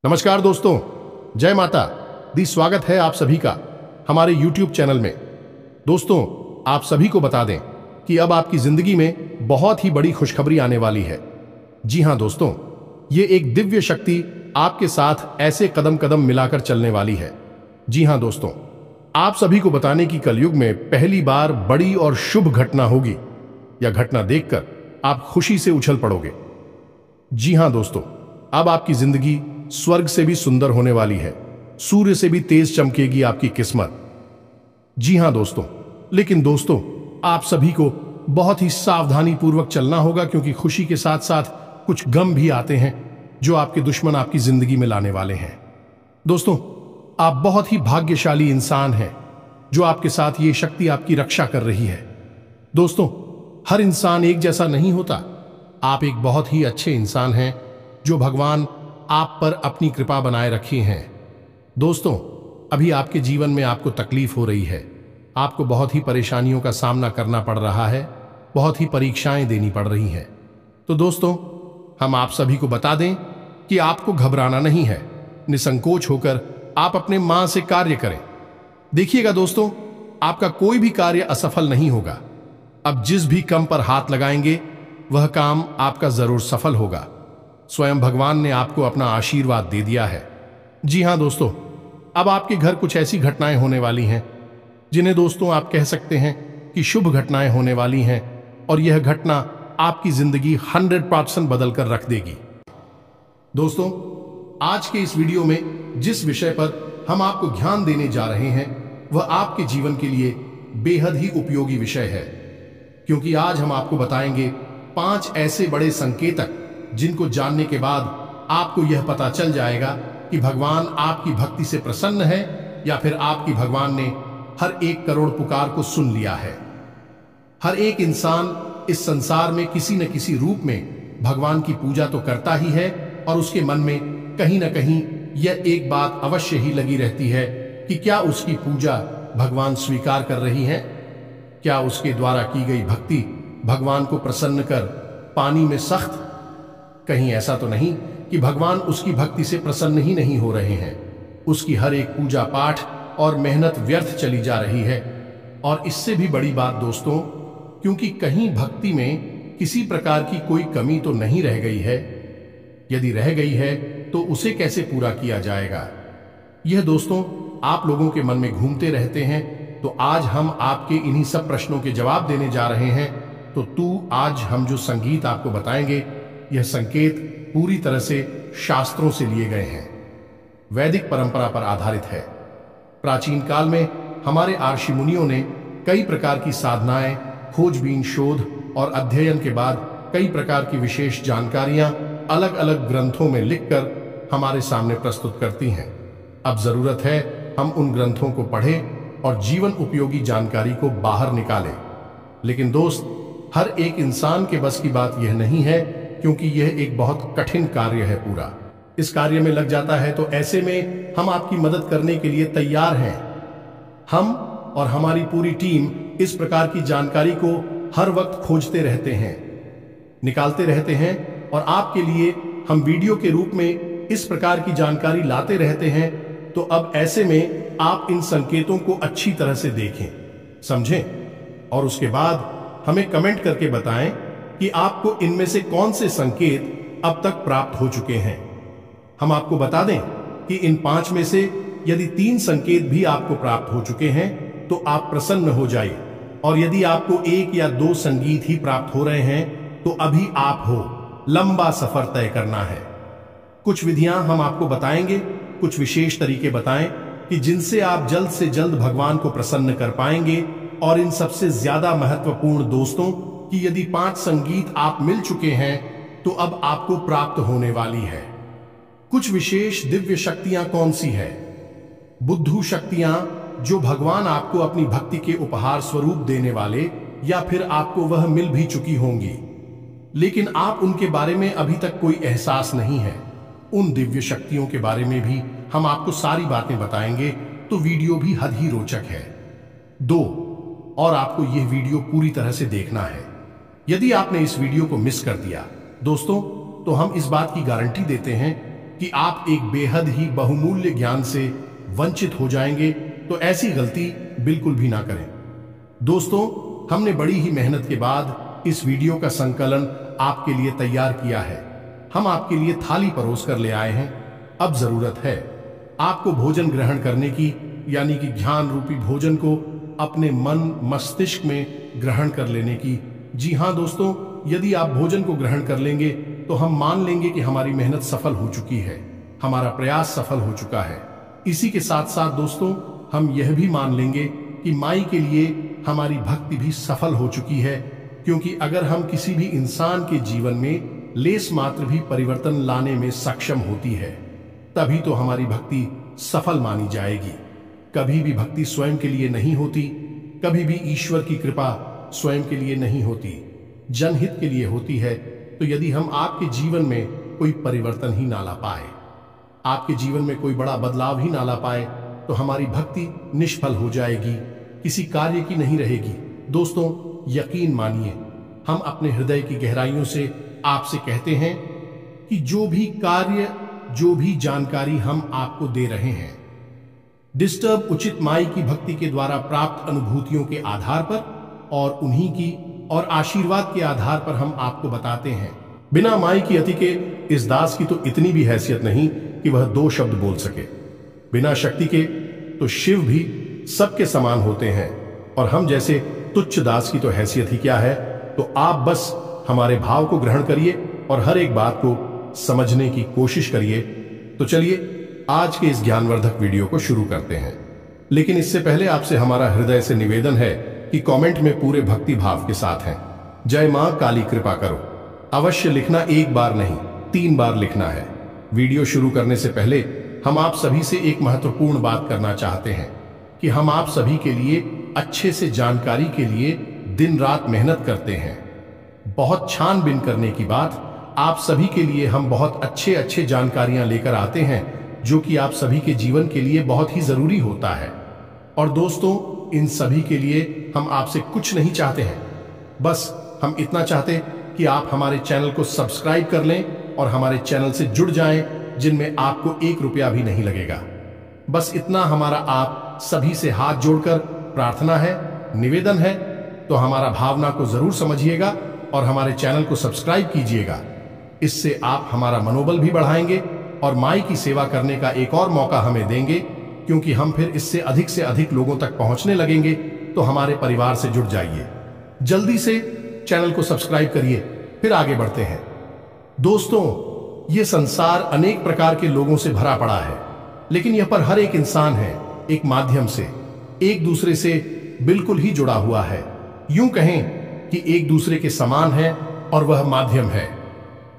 नमस्कार दोस्तों, जय माता दी। स्वागत है आप सभी का हमारे YouTube चैनल में। दोस्तों, आप सभी को बता दें कि अब आपकी जिंदगी में बहुत ही बड़ी खुशखबरी आने वाली है। जी हां दोस्तों, ये एक दिव्य शक्ति आपके साथ ऐसे कदम कदम मिलाकर चलने वाली है। जी हां दोस्तों, आप सभी को बताने की कलयुग में पहली बार बड़ी और शुभ घटना होगी। यह घटना देखकर आप खुशी से उछल पड़ोगे। जी हां दोस्तों, अब आपकी जिंदगी स्वर्ग से भी सुंदर होने वाली है। सूर्य से भी तेज चमकेगी आपकी किस्मत। जी हां दोस्तों, लेकिन दोस्तों, आप सभी को बहुत ही सावधानी पूर्वक चलना होगा, क्योंकि खुशी के साथ साथ कुछ गम भी आते हैं जो आपके दुश्मन आपकी जिंदगी में लाने वाले हैं। दोस्तों, आप बहुत ही भाग्यशाली इंसान हैं जो आपके साथ ये शक्ति आपकी रक्षा कर रही है। दोस्तों, हर इंसान एक जैसा नहीं होता। आप एक बहुत ही अच्छे इंसान हैं जो भगवान आप पर अपनी कृपा बनाए रखे हैं। दोस्तों, अभी आपके जीवन में आपको तकलीफ हो रही है। आपको बहुत ही परेशानियों का सामना करना पड़ रहा है, बहुत ही परीक्षाएं देनी पड़ रही हैं। तो दोस्तों, हम आप सभी को बता दें कि आपको घबराना नहीं है। निसंकोच होकर आप अपने मां से कार्य करें। देखिएगा दोस्तों, आपका कोई भी कार्य असफल नहीं होगा। अब जिस भी काम पर हाथ लगाएंगे वह काम आपका जरूर सफल होगा। स्वयं भगवान ने आपको अपना आशीर्वाद दे दिया है। जी हां दोस्तों, अब आपके घर कुछ ऐसी घटनाएं होने वाली हैं जिन्हें दोस्तों आप कह सकते हैं कि शुभ घटनाएं होने वाली हैं, और यह घटना आपकी जिंदगी 100% बदल कर रख देगी। दोस्तों, आज के इस वीडियो में जिस विषय पर हम आपको ध्यान देने जा रहे हैं वह आपके जीवन के लिए बेहद ही उपयोगी विषय है, क्योंकि आज हम आपको बताएंगे 5 ऐसे बड़े संकेतक जिनको जानने के बाद आपको यह पता चल जाएगा कि भगवान आपकी भक्ति से प्रसन्न है या फिर आपकी भगवान ने हर 1 करोड़ पुकार को सुन लिया है। हर एक इंसान इस संसार में किसी न किसी रूप में भगवान की पूजा तो करता ही है, और उसके मन में कहीं न कहीं यह एक बात अवश्य ही लगी रहती है कि क्या उसकी पूजा भगवान स्वीकार कर रही है, क्या उसके द्वारा की गई भक्ति भगवान को प्रसन्न कर पानी में सख्त। कहीं ऐसा तो नहीं कि भगवान उसकी भक्ति से प्रसन्न ही नहीं हो रहे हैं। उसकी हर एक पूजा पाठ और मेहनत व्यर्थ चली जा रही है। और इससे भी बड़ी बात दोस्तों, क्योंकि कहीं भक्ति में किसी प्रकार की कोई कमी तो नहीं रह गई है। यदि रह गई है तो उसे कैसे पूरा किया जाएगा, यह दोस्तों आप लोगों के मन में घूमते रहते हैं। तो आज हम आपके इन्हीं सब प्रश्नों के जवाब देने जा रहे हैं। तो आज हम जो संगीत आपको बताएंगे, यह संकेत पूरी तरह से शास्त्रों से लिए गए हैं, वैदिक परंपरा पर आधारित है। प्राचीन काल में हमारे ऋषि मुनियों ने कई प्रकार की साधनाएं, खोजबीन, शोध और अध्ययन के बाद कई प्रकार की विशेष जानकारियां अलग अलग ग्रंथों में लिखकर हमारे सामने प्रस्तुत करती हैं। अब जरूरत है हम उन ग्रंथों को पढ़ें और जीवन उपयोगी जानकारी को बाहर निकालें। लेकिन दोस्त, हर एक इंसान के बस की बात यह नहीं है, क्योंकि यह एक बहुत कठिन कार्य है। पूरा इस कार्य में लग जाता है, तो ऐसे में हम आपकी मदद करने के लिए तैयार हैं। हम और हमारी पूरी टीम इस प्रकार की जानकारी को हर वक्त खोजते रहते हैं, निकालते रहते हैं, और आपके लिए हम वीडियो के रूप में इस प्रकार की जानकारी लाते रहते हैं। तो अब ऐसे में आप इन संकेतों को अच्छी तरह से देखें, समझें, और उसके बाद हमें कमेंट करके बताएं कि आपको इनमें से कौन से संकेत अब तक प्राप्त हो चुके हैं। हम आपको बता दें कि इन 5 में से यदि 3 संकेत भी आपको प्राप्त हो चुके हैं तो आप प्रसन्न हो जाइए, और यदि आपको 1 या 2 संगीत ही प्राप्त हो रहे हैं तो अभी आप हो, लंबा सफर तय करना है। कुछ विधियां हम आपको बताएंगे, कुछ विशेष तरीके बताएं कि जिनसे आप जल्द से जल्द भगवान को प्रसन्न कर पाएंगे। और इन सबसे ज्यादा महत्वपूर्ण दोस्तों, कि यदि 5 संगीत आप मिल चुके हैं तो अब आपको प्राप्त होने वाली है कुछ विशेष दिव्य शक्तियां। कौन सी है? बुद्धू शक्तियां, जो भगवान आपको अपनी भक्ति के उपहार स्वरूप देने वाले, या फिर आपको वह मिल भी चुकी होंगी, लेकिन आप उनके बारे में अभी तक कोई एहसास नहीं है। उन दिव्य शक्तियों के बारे में भी हम आपको सारी बातें बताएंगे, तो वीडियो भी हद ही रोचक है। 2, और आपको यह वीडियो पूरी तरह से देखना है। यदि आपने इस वीडियो को मिस कर दिया दोस्तों, तो हम इस बात की गारंटी देते हैं कि आप एक बेहद ही बहुमूल्य ज्ञान से वंचित हो जाएंगे, तो ऐसी गलती बिल्कुल भी ना करें। दोस्तों, हमने बड़ी ही मेहनत के बाद इस वीडियो का संकलन आपके लिए तैयार किया है। हम आपके लिए थाली परोस कर ले आए हैं। अब जरूरत है आपको भोजन ग्रहण करने की, यानी कि ज्ञान रूपी भोजन को अपने मन मस्तिष्क में ग्रहण कर लेने की। जी हाँ दोस्तों, यदि आप भोजन को ग्रहण कर लेंगे तो हम मान लेंगे कि हमारी मेहनत सफल हो चुकी है, हमारा प्रयास सफल हो चुका है। इसी के साथ साथ दोस्तों, हम यह भी मान लेंगे कि माई के लिए हमारी भक्ति भी सफल हो चुकी है, क्योंकि अगर हम किसी भी इंसान के जीवन में लेस मात्र भी परिवर्तन लाने में सक्षम होती है, तभी तो हमारी भक्ति सफल मानी जाएगी। कभी भी भक्ति स्वयं के लिए नहीं होती, कभी भी ईश्वर की कृपा स्वयं के लिए नहीं होती, जनहित के लिए होती है। तो यदि हम आपके जीवन में कोई परिवर्तन ही ना ला पाए, आपके जीवन में कोई बड़ा बदलाव ही ना ला पाए, तो हमारी भक्ति निष्फल हो जाएगी, किसी कार्य की नहीं रहेगी। दोस्तों, यकीन मानिए, हम अपने हृदय की गहराइयों से आपसे कहते हैं कि जो भी कार्य, जो भी जानकारी हम आपको दे रहे हैं, डिस्टर्ब उचित माई की भक्ति के द्वारा प्राप्त अनुभूतियों के आधार पर और उन्हीं की और आशीर्वाद के आधार पर हम आपको बताते हैं। बिना माई की अति के इस दास की तो इतनी भी हैसियत नहीं कि वह दो शब्द बोल सके। बिना शक्ति के तो शिव भी सबके समान होते हैं, और हम जैसे तुच्छ दास की तो हैसियत ही क्या है। तो आप बस हमारे भाव को ग्रहण करिए और हर एक बात को समझने की कोशिश करिए। तो चलिए आज के इस ज्ञानवर्धक वीडियो को शुरू करते हैं। लेकिन इससे पहले आपसे हमारा हृदय से निवेदन है कि कमेंट में पूरे भक्ति भाव के साथ हैं, जय मां काली कृपा करो, अवश्य लिखना। एक बार नहीं, 3 बार लिखना है। वीडियो शुरू करने से पहले हम आप सभी से एक महत्वपूर्ण बात करना चाहते हैं कि हम आप सभी के लिए अच्छे से जानकारी के लिए दिन रात मेहनत करते हैं। बहुत छानबीन करने की बात, आप सभी के लिए हम बहुत अच्छे जानकारियां लेकर आते हैं, जो कि आप सभी के जीवन के लिए बहुत ही जरूरी होता है। और दोस्तों, इन सभी के लिए हम आपसे कुछ नहीं चाहते हैं, बस हम इतना चाहते कि आप हमारे चैनल को सब्सक्राइब कर लें और हमारे चैनल से जुड़ जाएं, जिनमें आपको 1 रुपया भी नहीं लगेगा। बस इतना हमारा आप सभी से हाथ जोड़कर प्रार्थना है, निवेदन है। तो हमारा भावना को जरूर समझिएगा और हमारे चैनल को सब्सक्राइब कीजिएगा। इससे आप हमारा मनोबल भी बढ़ाएंगे और माई की सेवा करने का एक और मौका हमें देंगे, क्योंकि हम फिर इससे अधिक लोगों तक पहुंचने लगेंगे। तो हमारे परिवार से जुड़ जाइए, जल्दी से चैनल को सब्सक्राइब करिए, फिर आगे बढ़ते हैं। दोस्तों, ये संसार अनेक प्रकार के लोगों से भरा पड़ा है, लेकिन यह पर हर एक इंसान है एक माध्यम से, एक दूसरे से बिल्कुल ही जुड़ा हुआ है। यूं कहें कि एक दूसरे के समान है और वह माध्यम है।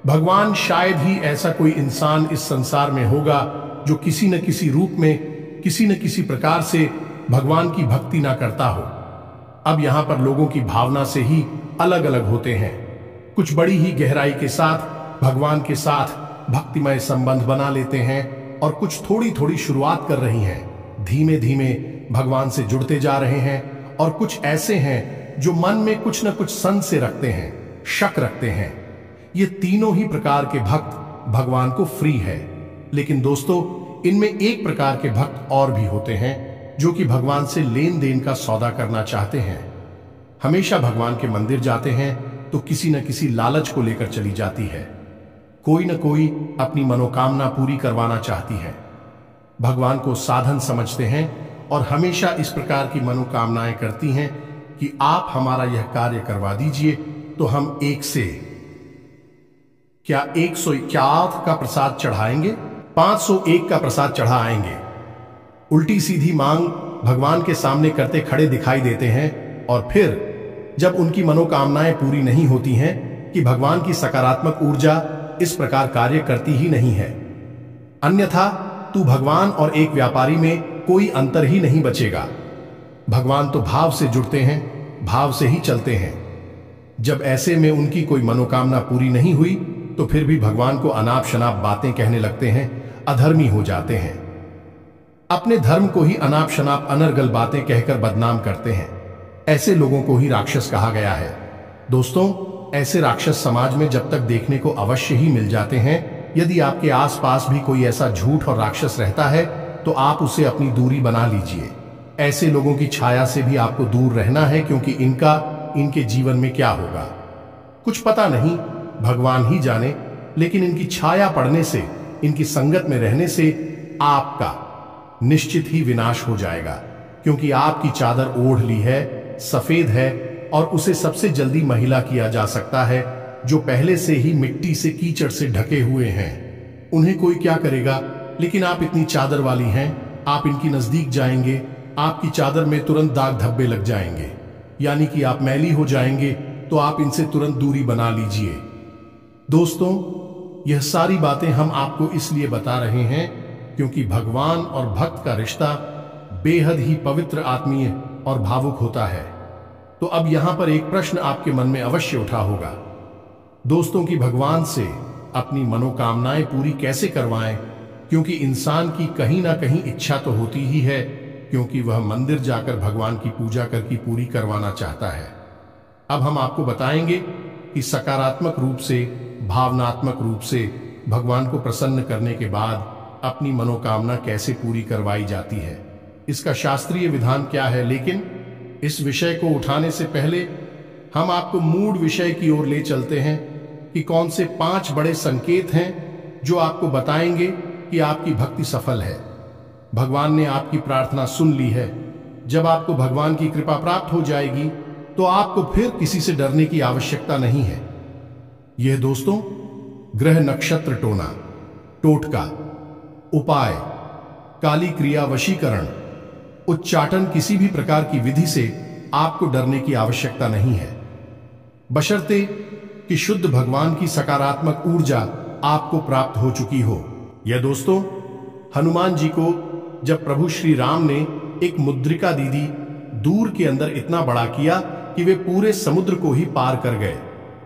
भगवान शायद ही ऐसा कोई इंसान इस संसार में होगा जो किसी न किसी रूप में, किसी न किसी प्रकार से भगवान की भक्ति ना करता हो। अब यहां पर लोगों की भावना से ही अलग अलग होते हैं। कुछ बड़ी ही गहराई के साथ भगवान के साथ भक्तिमय संबंध बना लेते हैं, और कुछ थोड़ी शुरुआत कर रही हैं, धीमे धीमे भगवान से जुड़ते जा रहे हैं। और कुछ ऐसे हैं जो मन में कुछ न कुछ संशय रखते हैं, शक रखते हैं। ये तीनों ही प्रकार के भक्त भगवान को फ्री है। लेकिन दोस्तों, इनमें एक प्रकार के भक्त और भी होते हैं जो कि भगवान से लेन देन का सौदा करना चाहते हैं। हमेशा भगवान के मंदिर जाते हैं तो किसी न किसी लालच को लेकर चली जाती है। कोई न कोई अपनी मनोकामना पूरी करवाना चाहती है। भगवान को साधन समझते हैं और हमेशा इस प्रकार की मनोकामनाएं करती हैं कि आप हमारा यह कार्य करवा दीजिए तो हम एक से क्या 151 का प्रसाद चढ़ाएंगे, 501 का प्रसाद चढ़ाएंगे। उल्टी सीधी मांग भगवान के सामने करते खड़े दिखाई देते हैं, और फिर जब उनकी मनोकामनाएं पूरी नहीं होती हैं कि भगवान की सकारात्मक ऊर्जा इस प्रकार कार्य करती ही नहीं है। अन्यथा तू भगवान और एक व्यापारी में कोई अंतर ही नहीं बचेगा। भगवान तो भाव से जुड़ते हैं, भाव से ही चलते हैं। जब ऐसे में उनकी कोई मनोकामना पूरी नहीं हुई तो फिर भी भगवान को अनाप शनाप बातें कहने लगते हैं, अधर्मी हो जाते हैं। अपने धर्म को ही अनाप शनाप अनर्गल बातें कहकर बदनाम करते हैं। ऐसे लोगों को ही राक्षस कहा गया है। दोस्तों, ऐसे राक्षस समाज में जब तक देखने को अवश्य ही मिल जाते हैं, यदि आपके आसपास भी कोई ऐसा झूठ और राक्षस रहता है तो आप उसे अपनी दूरी बना लीजिए। ऐसे लोगों की छाया से भी आपको दूर रहना है, क्योंकि इनके जीवन में क्या होगा कुछ पता नहीं, भगवान ही जाने। लेकिन इनकी छाया पड़ने से, इनकी संगत में रहने से आपका निश्चित ही विनाश हो जाएगा, क्योंकि आपकी चादर ओढ़ ली है, सफेद है, और उसे सबसे जल्दी महिला किया जा सकता है जो पहले से ही मिट्टी से, कीचड़ से ढके हुए हैं। उन्हें कोई क्या करेगा, लेकिन आप इतनी चादर वाली हैं, आप इनकी नजदीक जाएंगे, आपकी चादर में तुरंत दाग धब्बे लग जाएंगे, यानी कि आप मैली हो जाएंगे। तो आप इनसे तुरंत दूरी बना लीजिए। दोस्तों, यह सारी बातें हम आपको इसलिए बता रहे हैं क्योंकि भगवान और भक्त का रिश्ता बेहद ही पवित्र, आत्मीय और भावुक होता है। तो अब यहां पर एक प्रश्न आपके मन में अवश्य उठा होगा, दोस्तों की भगवान से अपनी मनोकामनाएं पूरी कैसे करवाएं, क्योंकि इंसान की कहीं ना कहीं इच्छा तो होती ही है, क्योंकि वह मंदिर जाकर भगवान की पूजा करके पूरी करवाना चाहता है। अब हम आपको बताएंगे कि सकारात्मक रूप से, भावनात्मक रूप से भगवान को प्रसन्न करने के बाद अपनी मनोकामना कैसे पूरी करवाई जाती है, इसका शास्त्रीय विधान क्या है। लेकिन इस विषय को उठाने से पहले हम आपको मूल विषय की ओर ले चलते हैं कि कौन से 5 बड़े संकेत हैं जो आपको बताएंगे कि आपकी भक्ति सफल है, भगवान ने आपकी प्रार्थना सुन ली है। जब आपको भगवान की कृपा प्राप्त हो जाएगी तो आपको फिर किसी से डरने की आवश्यकता नहीं है। यह दोस्तों ग्रह नक्षत्र टोना, टोटका, उपाय, काली क्रिया, वशीकरण, उच्चाटन, किसी भी प्रकार की विधि से आपको डरने की आवश्यकता नहीं है, बशर्ते कि शुद्ध भगवान की सकारात्मक ऊर्जा आपको प्राप्त हो चुकी हो। यह दोस्तों हनुमान जी को जब प्रभु श्री राम ने एक मुद्रिका दीदी दूर के अंदर इतना बड़ा किया कि वे पूरे समुद्र को ही पार कर गए।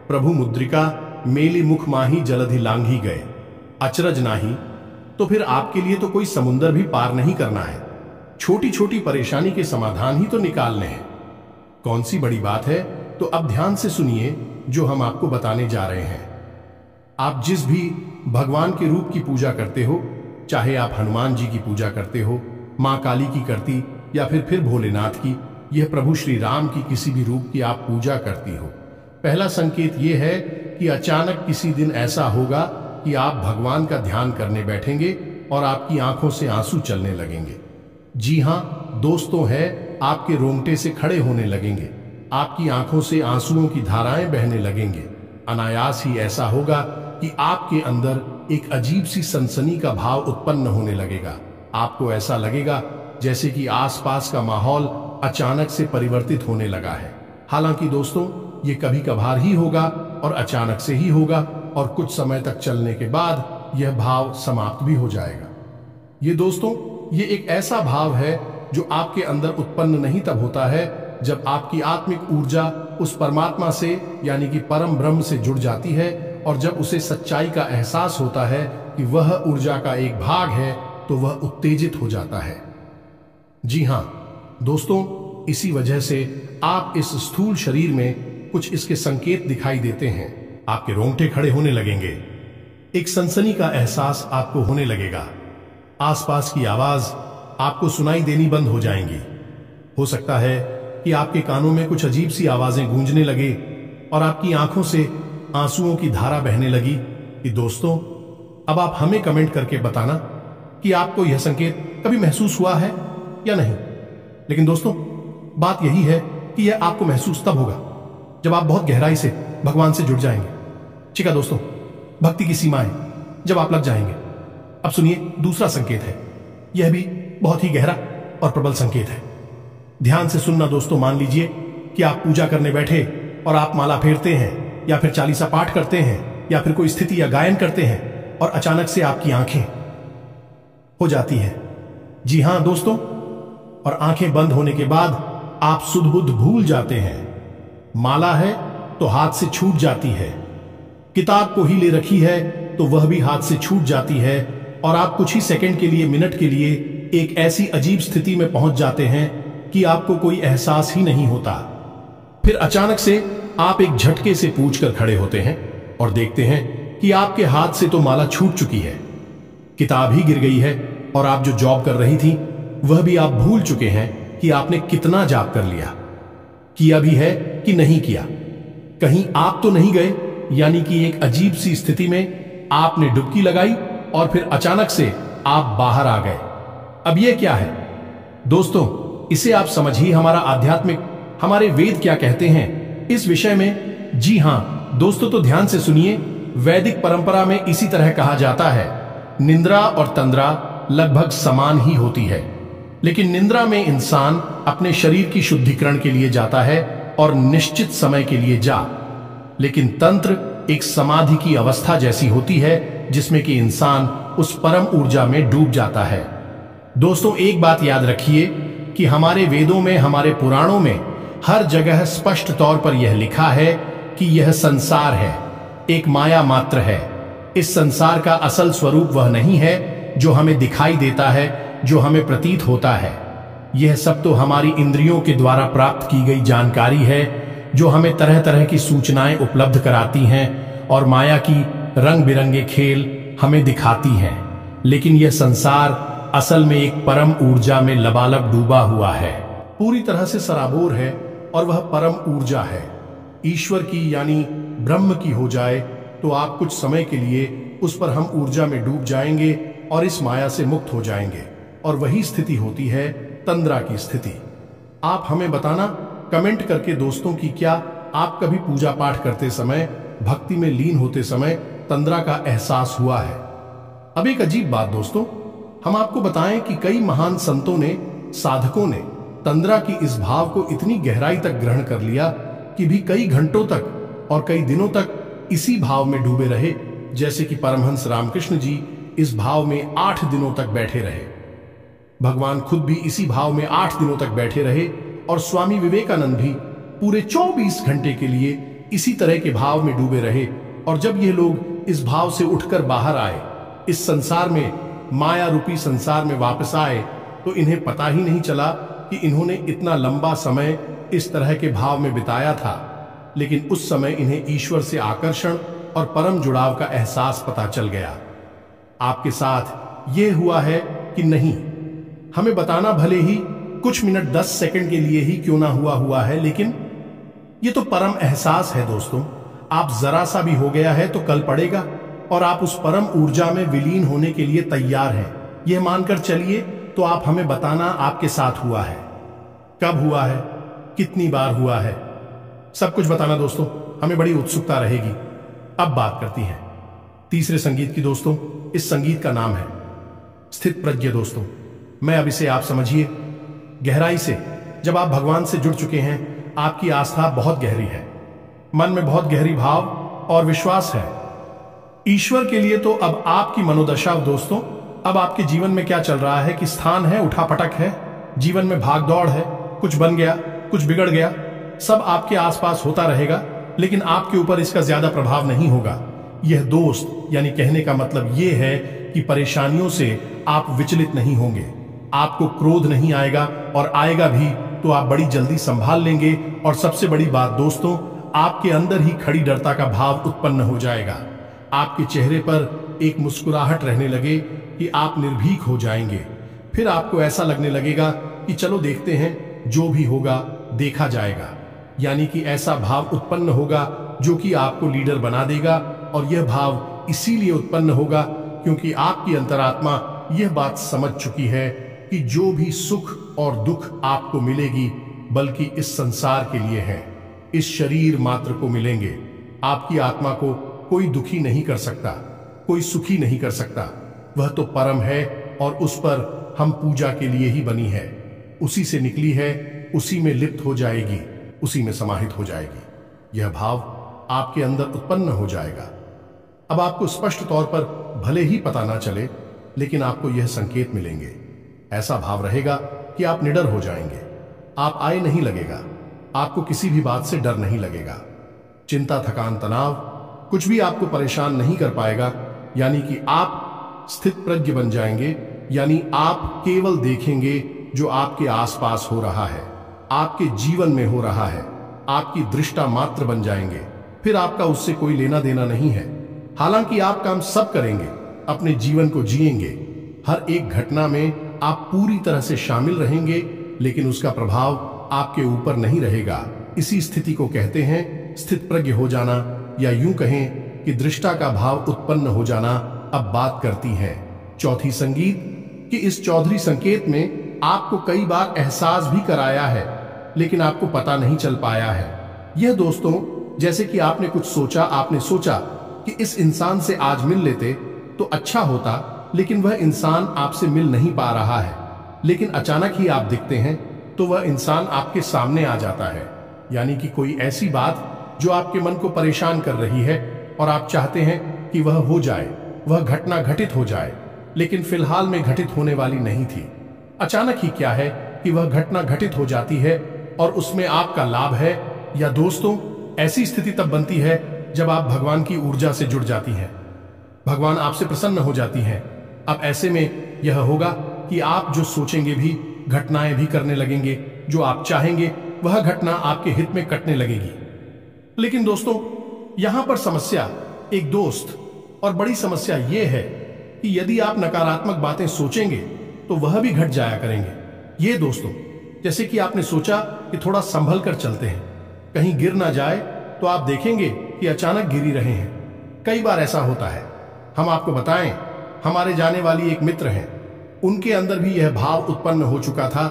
प्रभु मुद्रिका मेली मुख माही जलधि लांघी गए, अचरज नाही। तो फिर आपके लिए तो कोई समुद्र भी पार नहीं करना है, छोटी छोटी परेशानी के समाधान ही तो निकालने हैं। कौन सी बड़ी बात है? तो अब ध्यान से सुनिए जो हम आपको बताने जा रहे हैं। आप जिस भी भगवान के रूप की पूजा करते हो, चाहे आप हनुमान जी की पूजा करते हो, मां काली की करती, या फिर भोलेनाथ की, यह प्रभु श्री राम की किसी भी रूप की आप पूजा करती हो, पहला संकेत यह है कि अचानक किसी दिन ऐसा होगा कि आप भगवान का ध्यान करने बैठेंगे और आपकी आंखों से आंसू चलने लगेंगे। जी हां दोस्तों, है आपके रोंगटे से खड़े होने लगेंगे, आपकी आंखों से आंसुओं की धाराएं बहने लगेंगे। अनायास ही ऐसा होगा कि आपके अंदर एक अजीब सी सनसनी का भाव उत्पन्न होने लगेगा। आपको ऐसा लगेगा जैसे कि आसपास का माहौल अचानक से परिवर्तित होने लगा है। हालांकि दोस्तों ये कभी कभार ही होगा और अचानक से ही होगा, और कुछ समय तक चलने के बाद यह भाव समाप्त भी हो जाएगा। ये दोस्तों ये एक ऐसा भाव है जो आपके अंदर उत्पन्न नहीं तब होता है जब आपकी आत्मिक ऊर्जा उस परमात्मा से यानी कि परम ब्रह्म से जुड़ जाती है, और जब उसे सच्चाई का एहसास होता है कि वह ऊर्जा का एक भाग है तो वह उत्तेजित हो जाता है। जी हां दोस्तों, इसी वजह से आप इस स्थूल शरीर में कुछ इसके संकेत दिखाई देते हैं। आपके रोंगटे खड़े होने लगेंगे, एक सनसनी का एहसास आपको होने लगेगा, आसपास की आवाज आपको सुनाई देनी बंद हो जाएंगी। हो सकता है कि आपके कानों में कुछ अजीब सी आवाजें गूंजने लगे और आपकी आंखों से आंसुओं की धारा बहने लगी। कि दोस्तों अब आप हमें कमेंट करके बताना कि आपको यह संकेत कभी महसूस हुआ है या नहीं। लेकिन दोस्तों बात यही है कि यह आपको महसूस तब होगा जब आप बहुत गहराई से भगवान से जुड़ जाएंगे। ठीक है दोस्तों, भक्ति की सीमाएं जब आप लग जाएंगे। अब सुनिए दूसरा संकेत है, यह भी बहुत ही गहरा और प्रबल संकेत है। ध्यान से सुनना दोस्तों। मान लीजिए कि आप पूजा करने बैठे और आप माला फेरते हैं या फिर चालीसा पाठ करते हैं या फिर कोई स्थिति या गायन करते हैं और अचानक से आपकी आंखें हो जाती है। जी हां दोस्तों, और आंखें बंद होने के बाद आप सुध बुध भूल जाते हैं। माला है तो हाथ से छूट जाती है, किताब को ही ले रखी है तो वह भी हाथ से छूट जाती है, और आप कुछ ही सेकंड के लिए, मिनट के लिए एक ऐसी अजीब स्थिति में पहुंच जाते हैं कि आपको कोई एहसास ही नहीं होता। फिर अचानक से आप एक झटके से पूछ कर खड़े होते हैं और देखते हैं कि आपके हाथ से तो माला छूट चुकी है, किताब ही गिर गई है, और आप जो जॉब कर रही थी वह भी आप भूल चुके हैं कि आपने कितना जाप कर लिया, किया भी है कि नहीं किया। कहीं आप तो नहीं गए, यानी कि एक अजीब सी स्थिति में आपने डुबकी लगाई और फिर अचानक से आप बाहर आ गए। अब यह क्या है दोस्तों, इसे आप समझिए। हमारा आध्यात्मिक, हमारे वेद क्या कहते हैं इस विषय में। जी हां दोस्तों, तो ध्यान से सुनिए। वैदिक परंपरा में इसी तरह कहा जाता है, निंद्रा और तंद्रा लगभग समान ही होती है, लेकिन निंद्रा में इंसान अपने शरीर की शुद्धिकरण के लिए जाता है और निश्चित समय के लिए जा, लेकिन तंत्र एक समाधि की अवस्था जैसी होती है जिसमें कि इंसान उस परम ऊर्जा में डूब जाता है। दोस्तों, एक बात याद रखिए कि हमारे वेदों में, हमारे पुराणों में हर जगह स्पष्ट तौर पर यह लिखा है कि यह संसार है, एक माया मात्र है। इस संसार का असल स्वरूप वह नहीं है जो हमें दिखाई देता है, जो हमें प्रतीत होता है। यह सब तो हमारी इंद्रियों के द्वारा प्राप्त की गई जानकारी है, जो हमें तरह तरह की सूचनाएं उपलब्ध कराती हैं और माया की रंग बिरंगे खेल हमें दिखाती हैं। लेकिन यह संसार असल में एक परम ऊर्जा में लबालब डूबा हुआ है, पूरी तरह से सराबोर है, और वह परम ऊर्जा है। ईश्वर की यानी ब्रह्म की हो जाए तो आप कुछ समय के लिए उस पर हम ऊर्जा में डूब जाएंगे और इस माया से मुक्त हो जाएंगे, और वही स्थिति होती है तंद्रा की स्थिति। आप हमें बताना कमेंट करके दोस्तों कि क्या आप कभी पूजा पाठ करते समय, भक्ति में लीन होते समय तंद्रा का एहसास हुआ है। अब एक अजीब बात दोस्तों, हम आपको बताएं कि कई महान संतों ने, साधकों ने तंद्रा की इस भाव को इतनी गहराई तक ग्रहण कर लिया कि भी कई घंटों तक और कई दिनों तक इसी भाव में डूबे रहे। जैसे कि परमहंस रामकृष्ण जी इस भाव में 8 दिनों तक बैठे रहे, भगवान खुद भी इसी भाव में 8 दिनों तक बैठे रहे, और स्वामी विवेकानंद भी पूरे 24 घंटे के लिए इसी तरह के भाव में डूबे रहे। और जब ये लोग इस भाव से उठकर बाहर आए, इस संसार में, माया रूपी संसार में वापस आए, तो इन्हें पता ही नहीं चला कि इन्होंने इतना लंबा समय इस तरह के भाव में बिताया था। लेकिन उस समय इन्हें ईश्वर से आकर्षण और परम जुड़ाव का एहसास पता चल गया। आपके साथ ये हुआ है कि नहीं, हमें बताना भले ही कुछ मिनट 10 सेकंड के लिए ही क्यों ना हुआ है, लेकिन ये तो परम एहसास है दोस्तों। आप जरा सा भी हो गया है तो कल पड़ेगा, और आप उस परम ऊर्जा में विलीन होने के लिए तैयार हैं, यह मानकर चलिए। तो आप हमें बताना आपके साथ हुआ है, कब हुआ है, कितनी बार हुआ है, सब कुछ बताना दोस्तों, हमें बड़ी उत्सुकता रहेगी। अब बात करती हैं तीसरे संगीत की दोस्तों। इस संगीत का नाम है स्थित प्रज्ञ दोस्तों। मैं अब इसे आप समझिए गहराई से। जब आप भगवान से जुड़ चुके हैं, आपकी आस्था बहुत गहरी है, मन में बहुत गहरी भाव और विश्वास है ईश्वर के लिए। तो अब आपकी मनोदशा दोस्तों, अब आपके जीवन में क्या चल रहा है कि स्थान है, उठापटक है, जीवन में भाग दौड़ है, कुछ बन गया, कुछ बिगड़ गया, सब आपके आसपास होता रहेगा, लेकिन आपके ऊपर इसका ज्यादा प्रभाव नहीं होगा। यह दोस्त, यानी कहने का मतलब यह है कि परेशानियों से आप विचलित नहीं होंगे, आपको क्रोध नहीं आएगा, और आएगा भी तो आप बड़ी जल्दी संभाल लेंगे। और सबसे बड़ी बात दोस्तों, आपके अंदर ही खड़ी डरता का भाव उत्पन्न हो जाएगा। आपके चेहरे पर एक मुस्कुराहट रहने लगे कि आप निर्भीक हो जाएंगे। फिर आपको ऐसा लगने लगेगा कि चलो देखते हैं, जो भी होगा देखा जाएगा। यानी कि ऐसा भाव उत्पन्न होगा जो कि आपको लीडर बना देगा। और यह भाव इसीलिए उत्पन्न होगा क्योंकि आपकी अंतरात्मा यह बात समझ चुकी है कि जो भी सुख और दुख आपको मिलेगी, बल्कि इस संसार के लिए है, इस शरीर मात्र को मिलेंगे। आपकी आत्मा को कोई दुखी नहीं कर सकता, कोई सुखी नहीं कर सकता। वह तो परम है, और उस पर हम पूजा के लिए ही बनी है, उसी से निकली है, उसी में लिप्त हो जाएगी, उसी में समाहित हो जाएगी। यह भाव आपके अंदर उत्पन्न हो जाएगा। अब आपको स्पष्ट तौर पर भले ही पता ना चले, लेकिन आपको यह संकेत मिलेंगे। ऐसा भाव रहेगा कि आप निडर हो जाएंगे, आप आए नहीं लगेगा, आपको किसी भी बात से डर नहीं लगेगा। चिंता, थकान, तनाव कुछ भी आपको परेशान नहीं कर पाएगा। यानी कि आप स्थित प्रज्ञ बन जाएंगे, यानी आप केवल देखेंगे जो आपके आसपास हो रहा है, आपके जीवन में हो रहा है, आपकी दृष्टा मात्र बन जाएंगे। फिर आपका उससे कोई लेना देना नहीं है। हालांकि आप काम सब करेंगे, अपने जीवन को जिएंगे, हर एक घटना में आप पूरी तरह से शामिल रहेंगे, लेकिन उसका प्रभाव आपके ऊपर नहीं रहेगा। इसी स्थिति को कहते हैं स्थितप्रज्ञ हो जाना, या यूं कहें कि दृष्टा का भाव उत्पन्न हो जाना। अब बात करती है चौथी संगीत कि इस चौधरी संकेत में आपको कई बार एहसास भी कराया है, लेकिन आपको पता नहीं चल पाया है। यह दोस्तों जैसे कि आपने कुछ सोचा, आपने सोचा कि इस इंसान से आज मिल लेते तो अच्छा होता, लेकिन वह इंसान आपसे मिल नहीं पा रहा है। लेकिन अचानक ही आप दिखते हैं तो वह इंसान आपके सामने आ जाता है। यानी कि कोई ऐसी बात जो आपके मन को परेशान कर रही है और आप चाहते हैं कि वह हो जाए, वह घटना घटित हो जाए, लेकिन फिलहाल में घटित होने वाली नहीं थी। अचानक ही क्या है कि वह घटना घटित हो जाती है और उसमें आपका लाभ है। या दोस्तों ऐसी स्थिति तब बनती है जब आप भगवान की ऊर्जा से जुड़ जाती हैं, भगवान आपसे प्रसन्न हो जाती हैं। अब ऐसे में यह होगा कि आप जो सोचेंगे भी, घटनाएं भी करने लगेंगे, जो आप चाहेंगे वह घटना आपके हित में कटने लगेगी। लेकिन दोस्तों यहां पर समस्या एक दोस्त और बड़ी समस्या यह है कि यदि आप नकारात्मक बातें सोचेंगे तो वह भी घट जाया करेंगे। ये दोस्तों जैसे कि आपने सोचा कि थोड़ा संभल कर चलते हैं, कहीं गिर ना जाए, तो आप देखेंगे कि अचानक गिर ही रहे हैं। कई बार ऐसा होता है। हम आपको बताएं, हमारे जाने वाली एक मित्र हैं, उनके अंदर भी यह भाव उत्पन्न हो चुका था।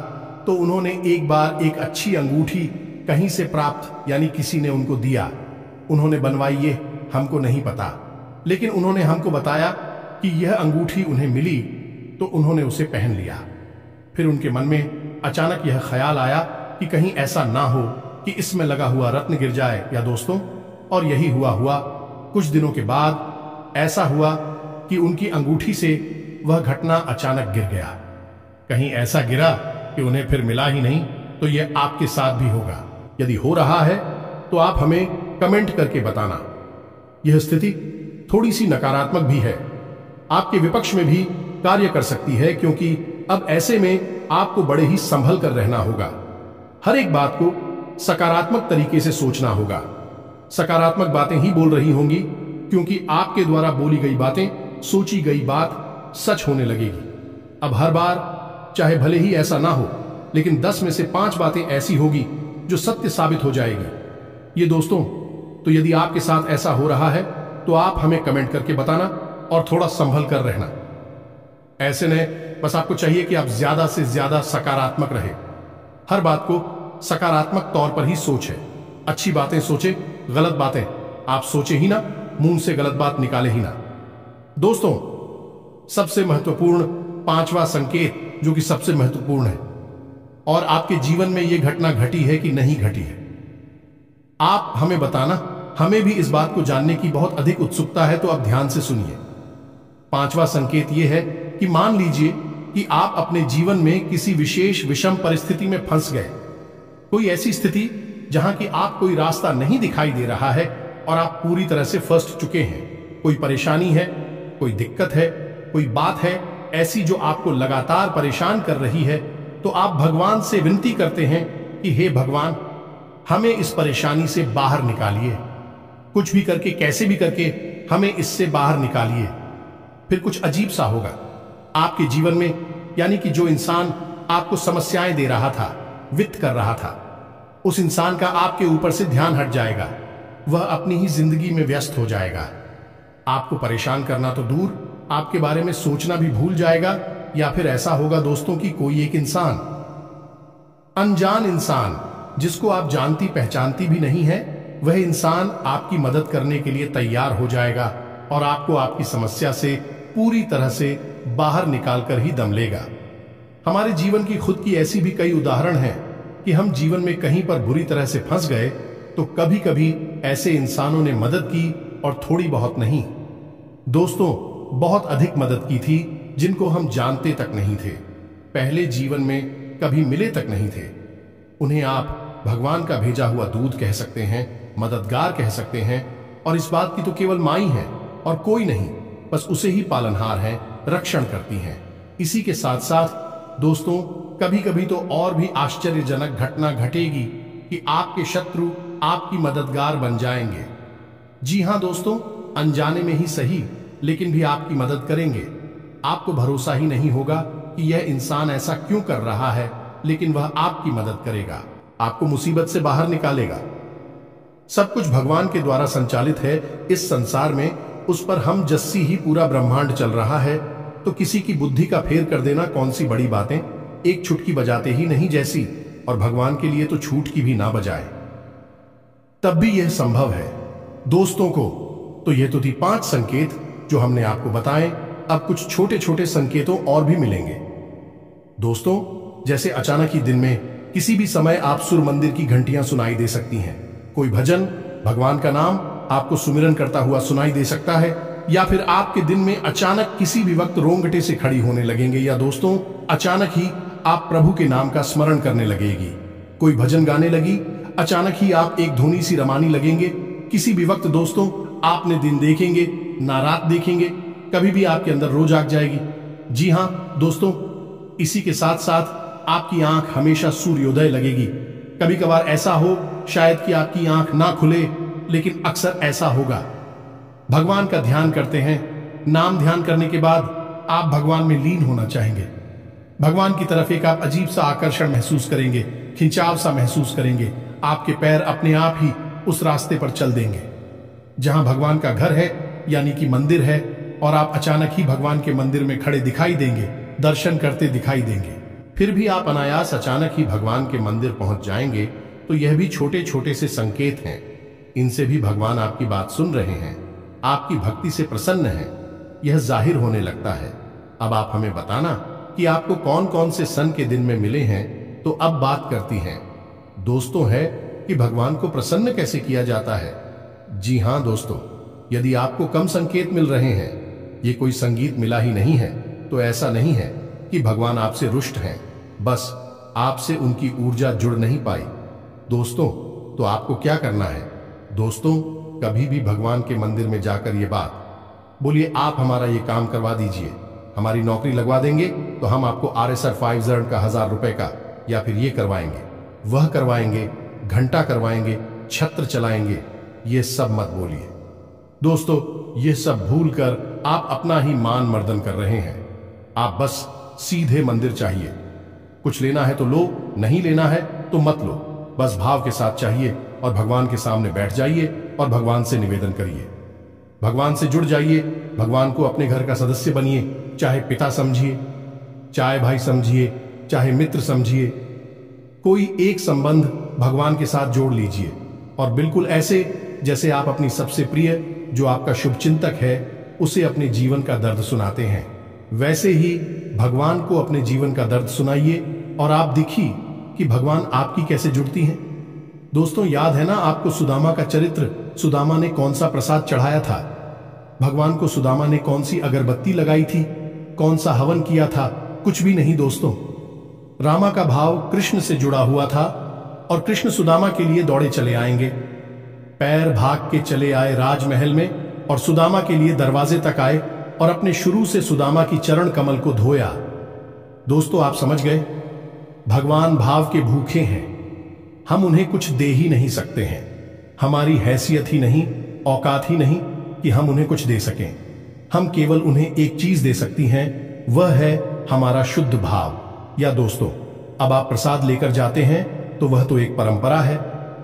तो उन्होंने एक बार एक अच्छी अंगूठी कहीं से प्राप्त, यानी किसी ने उनको दिया, उन्होंने बनवाई, ये हमको नहीं पता, लेकिन उन्होंने हमको बताया कि यह अंगूठी उन्हें मिली तो उन्होंने उसे पहन लिया। फिर उनके मन में अचानक यह ख्याल आया कि कहीं ऐसा ना हो कि इसमें लगा हुआ रत्न गिर जाए। या दोस्तों और यही हुआ कुछ दिनों के बाद ऐसा हुआ कि उनकी अंगूठी से वह घटना अचानक गिर गया। कहीं ऐसा गिरा कि उन्हें फिर मिला ही नहीं। तो यह आपके साथ भी होगा। यदि हो रहा है तो आप हमें कमेंट करके बताना। यह स्थिति थोड़ी सी नकारात्मक भी है, आपके विपक्ष में भी कार्य कर सकती है, क्योंकि अब ऐसे में आपको बड़े ही संभल कर रहना होगा। हर एक बात को सकारात्मक तरीके से सोचना होगा। सकारात्मक बातें ही बोल रही होंगी, क्योंकि आपके द्वारा बोली गई बातें, सोची गई बात सच होने लगेगी। अब हर बार चाहे भले ही ऐसा ना हो, लेकिन 10 में से 5 बातें ऐसी होगी जो सत्य साबित हो जाएगी। ये दोस्तों तो यदि आपके साथ ऐसा हो रहा है तो आप हमें कमेंट करके बताना और थोड़ा संभल कर रहना। ऐसे नहीं, बस आपको चाहिए कि आप ज्यादा से ज्यादा सकारात्मक रहे। हर बात को सकारात्मक तौर पर ही सोचे। अच्छी बातें सोचे, गलत बातें आप सोचे ही ना, मुंह से गलत बात निकाले ही ना। दोस्तों सबसे महत्वपूर्ण 5वां संकेत, जो कि सबसे महत्वपूर्ण है और आपके जीवन में यह घटना घटी है कि नहीं घटी है, आप हमें बताना। हमें भी इस बात को जानने की बहुत अधिक उत्सुकता है, तो आप ध्यान से सुनिए। 5वां संकेत यह है कि मान लीजिए कि आप अपने जीवन में किसी विशेष विषम परिस्थिति में फंस गए। कोई ऐसी स्थिति जहां कि आप कोई रास्ता नहीं दिखाई दे रहा है और आप पूरी तरह से फंस चुके हैं। कोई परेशानी है, कोई दिक्कत है, कोई बात है ऐसी जो आपको लगातार परेशान कर रही है, तो आप भगवान से विनती करते हैं कि हे भगवान, हमें इस परेशानी से बाहर निकालिए। कुछ भी करके, कैसे भी करके हमें इससे बाहर निकालिए। फिर कुछ अजीब सा होगा आपके जीवन में, यानी कि जो इंसान आपको समस्याएं दे रहा था, वित्त कर रहा था, उस इंसान का आपके ऊपर से ध्यान हट जाएगा। वह अपनी ही जिंदगी में व्यस्त हो जाएगा। आपको परेशान करना तो दूर, आपके बारे में सोचना भी भूल जाएगा। या फिर ऐसा होगा दोस्तों कि कोई एक इंसान, अनजान इंसान, जिसको आप जानती पहचानती भी नहीं है, वह इंसान आपकी मदद करने के लिए तैयार हो जाएगा और आपको आपकी समस्या से पूरी तरह से बाहर निकालकर ही दम लेगा। हमारे जीवन की खुद की ऐसी भी कई उदाहरण हैं कि हम जीवन में कहीं पर बुरी तरह से फंस गए तो कभी कभी ऐसे इंसानों ने मदद की, और थोड़ी बहुत नहीं दोस्तों, बहुत अधिक मदद की थी, जिनको हम जानते तक नहीं थे, पहले जीवन में कभी मिले तक नहीं थे। उन्हें आप भगवान का भेजा हुआ दूत कह सकते हैं, मददगार कह सकते हैं, और इस बात की तो केवल माँ ही है और कोई नहीं, बस उसे ही पालनहार है, रक्षण करती हैं। इसी के साथ साथ दोस्तों कभी कभी तो और भी आश्चर्यजनक घटना घटेगी कि आपके शत्रु आपकी मददगार बन जाएंगे। जी हां दोस्तों, अनजाने में ही सही लेकिन भी आपकी मदद करेंगे। आपको भरोसा ही नहीं होगा कि यह इंसान ऐसा क्यों कर रहा है, लेकिन वह आपकी मदद करेगा, आपको मुसीबत से बाहर निकालेगा। सब कुछ भगवान के द्वारा संचालित है इस संसार में, उस पर हम जस्सी ही पूरा ब्रह्मांड चल रहा है, तो किसी की बुद्धि का फेर कर देना कौन सी बड़ी बातें, एक छुटकी बजाते ही नहीं जैसी, और भगवान के लिए तो छूट की भी ना बजाए तब भी यह संभव है। दोस्तों को तो ये तो थी 5 संकेत जो हमने आपको बताए। अब कुछ छोटे छोटे संकेतों और भी मिलेंगे। दोस्तों, जैसे अचानक ही दिन में किसी भी समय आप सुर मंदिर की घंटियां सुनाई दे सकती हैं, कोई भजन, भगवान का नाम आपको सुमिरन करता हुआ सुनाई दे सकता है, या फिर आपके दिन में अचानक किसी भी वक्त रोंगटे से खड़ी होने लगेंगे, या दोस्तों अचानक ही आप प्रभु के नाम का स्मरण करने लगेगी, कोई भजन गाने लगी, अचानक ही आप एक धुनी सी रमानी लगेंगे। किसी भी वक्त दोस्तों आपने दिन देखेंगे ना रात देखेंगे, कभी भी आपके अंदर रोज आग जाएगी। जी हां दोस्तों, इसी के साथ साथ आपकी आंख हमेशा सूर्योदय लगेगी। कभी कभार ऐसा हो शायद कि आपकी आंख ना खुले, लेकिन अक्सर ऐसा होगा। भगवान का ध्यान करते हैं, नाम ध्यान करने के बाद आप भगवान में लीन होना चाहेंगे। भगवान की तरफ एक आप अजीब सा आकर्षण महसूस करेंगे, खिंचाव सा महसूस करेंगे, आपके पैर अपने आप ही उस रास्ते पर चल देंगे जहां भगवान का घर है, यानी कि मंदिर है, और आप अचानक ही भगवान के मंदिर में खड़े दिखाई देंगे, दर्शन करते दिखाई देंगे। फिर भी आप अनायास अचानक ही भगवान के मंदिर पहुंच जाएंगे, तो यह भी छोटे छोटे से संकेत हैं। इनसे भी भगवान आपकी बात सुन रहे हैं, आपकी भक्ति से प्रसन्न है, यह जाहिर होने लगता है। अब आप हमें बताना कि आपको कौन कौन से सन के दिन में मिले हैं। तो अब बात करती हैं दोस्तों है कि भगवान को प्रसन्न कैसे किया जाता है। जी हां दोस्तों, यदि आपको कम संकेत मिल रहे हैं, ये कोई संगीत मिला ही नहीं है, तो ऐसा नहीं है कि भगवान आपसे रुष्ट हैं, बस आपसे उनकी ऊर्जा जुड़ नहीं पाई। दोस्तों, तो आपको क्या करना है? दोस्तों, कभी भी भगवान के मंदिर में जाकर ये बात बोलिए, आप हमारा ये काम करवा दीजिए, हमारी नौकरी लगवा देंगे तो हम आपको RSR 5 का 1000 रुपए का, या फिर ये करवाएंगे, वह करवाएंगे, घंटा करवाएंगे, छत्र चलाएंगे। ये सब मत बोलिए दोस्तों, ये सब भूल कर आप अपना ही मान मर्दन कर रहे हैं। आप बस सीधे मंदिर चाहिए, कुछ लेना है तो लो, नहीं लेना है तो मत लो, बस भाव के साथ चाहिए, और भगवान के सामने बैठ जाइए और भगवान से निवेदन करिए, भगवान से जुड़ जाइए, भगवान को अपने घर का सदस्य बनिए, चाहे पिता समझिए, चाहे भाई समझिए, चाहे मित्र समझिए, कोई एक संबंध भगवान के साथ जोड़ लीजिए, और बिल्कुल ऐसे जैसे आप अपनी सबसे प्रिय जो आपका शुभचिंतक है उसे अपने जीवन का दर्द सुनाते हैं, वैसे ही भगवान को अपने जीवन का दर्द सुनाइए, और आप देखिए कि भगवान आपकी कैसे जुड़ती हैं। दोस्तों, याद है ना आपको सुदामा का चरित्र? सुदामा ने कौन सा प्रसाद चढ़ाया था भगवान को? सुदामा ने कौन सी अगरबत्ती लगाई थी? कौन सा हवन किया था? कुछ भी नहीं दोस्तों। रामा का भाव कृष्ण से जुड़ा हुआ था, और कृष्ण सुदामा के लिए दौड़े चले आएंगे। पैर भाग के चले आए राजमहल में, और सुदामा के लिए दरवाजे तक आए, और अपने शुरू से सुदामा की चरण कमल को धोया। दोस्तों, आप समझ गए, भगवान भाव के भूखे हैं, हम उन्हें कुछ दे ही नहीं सकते हैं, हमारी हैसियत ही नहीं, औकात ही नहीं कि हम उन्हें कुछ दे सकें। हम केवल उन्हें एक चीज दे सकती हैं, वह है हमारा शुद्ध भाव। या दोस्तों, अब आप प्रसाद लेकर जाते हैं तो वह तो एक परंपरा है,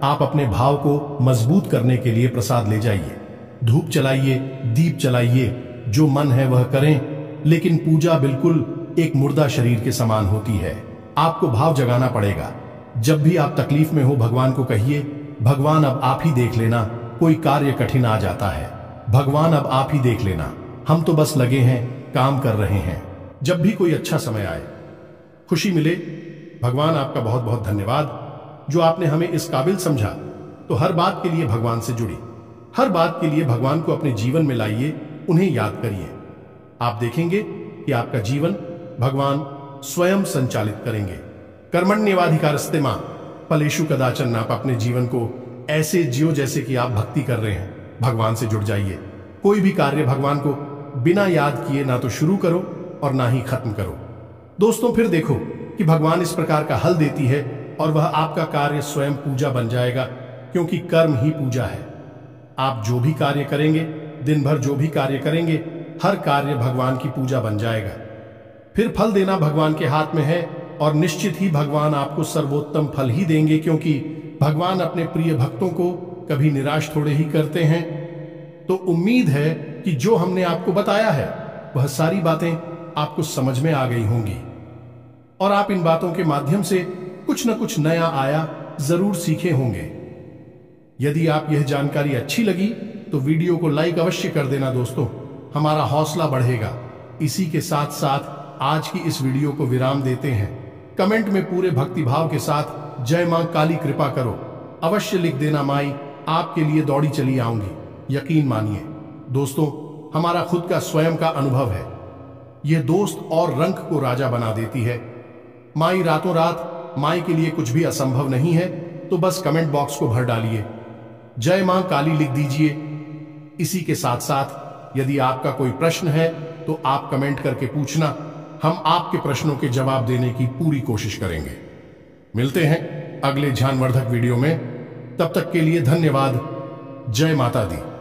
आप अपने भाव को मजबूत करने के लिए प्रसाद ले जाइए, धूप जलाइए, दीप जलाइए, जो मन है वह करें, लेकिन पूजा बिल्कुल एक मुर्दा शरीर के समान होती है। आपको भाव जगाना पड़ेगा। जब भी आप तकलीफ में हो, भगवान को कहिए, भगवान अब आप ही देख लेना, कोई कार्य कठिन आ जाता है, भगवान अब आप ही देख लेना, हम तो बस लगे हैं, काम कर रहे हैं। जब भी कोई अच्छा समय आए, खुशी मिले, भगवान आपका बहुत बहुत धन्यवाद जो आपने हमें इस काबिल समझा। तो हर बात के लिए भगवान से जुड़ी, हर बात के लिए भगवान को अपने जीवन में लाइए, उन्हें याद करिए। आप देखेंगे कि आपका जीवन भगवान स्वयं संचालित करेंगे। कर्मण्येवाधिकारस्ते मां फलेषु कदाचन। आप अपने जीवन को ऐसे जियो जैसे कि आप भक्ति कर रहे हैं। भगवान से जुड़ जाइए। कोई भी कार्य भगवान को बिना याद किए ना तो शुरू करो और ना ही खत्म करो। दोस्तों, फिर देखो कि भगवान इस प्रकार का हल देती है, और वह आपका कार्य स्वयं पूजा बन जाएगा, क्योंकि कर्म ही पूजा है। आप जो भी कार्य करेंगे दिन भर जो भी कार्य करेंगे हर कार्य भगवान की पूजा बन जाएगा। फिर फल देना भगवान के हाथ में है और निश्चित ही भगवान आपको सर्वोत्तम फल ही देंगे, क्योंकि भगवान अपने प्रिय भक्तों को कभी निराश थोड़े ही करते हैं। तो उम्मीद है कि जो हमने आपको बताया है वह सारी बातें आपको समझ में आ गई होंगी और आप इन बातों के माध्यम से कुछ न कुछ नया आया जरूर सीखे होंगे। यदि आप यह जानकारी अच्छी लगी तो वीडियो को लाइक अवश्य कर देना दोस्तों, हमारा हौसला बढ़ेगा। इसी के साथ साथ आज की इस वीडियो को विराम देते हैं। कमेंट में पूरे भक्तिभाव के साथ जय मां काली कृपा करो अवश्य लिख देना। माई आपके लिए दौड़ी चली आऊंगी। यकीन मानिए दोस्तों, हमारा खुद का स्वयं का अनुभव है। यह दोस्त और रंग को राजा बना देती है। माई रातों रात, माई के लिए कुछ भी असंभव नहीं है, तो बस कमेंट बॉक्स को भर डालिए, जय मां काली लिख दीजिए। इसी के साथ साथ यदि आपका कोई प्रश्न है तो आप कमेंट करके पूछना, हम आपके प्रश्नों के जवाब देने की पूरी कोशिश करेंगे। मिलते हैं अगले ज्ञानवर्धक वीडियो में, तब तक के लिए धन्यवाद। जय माता दी।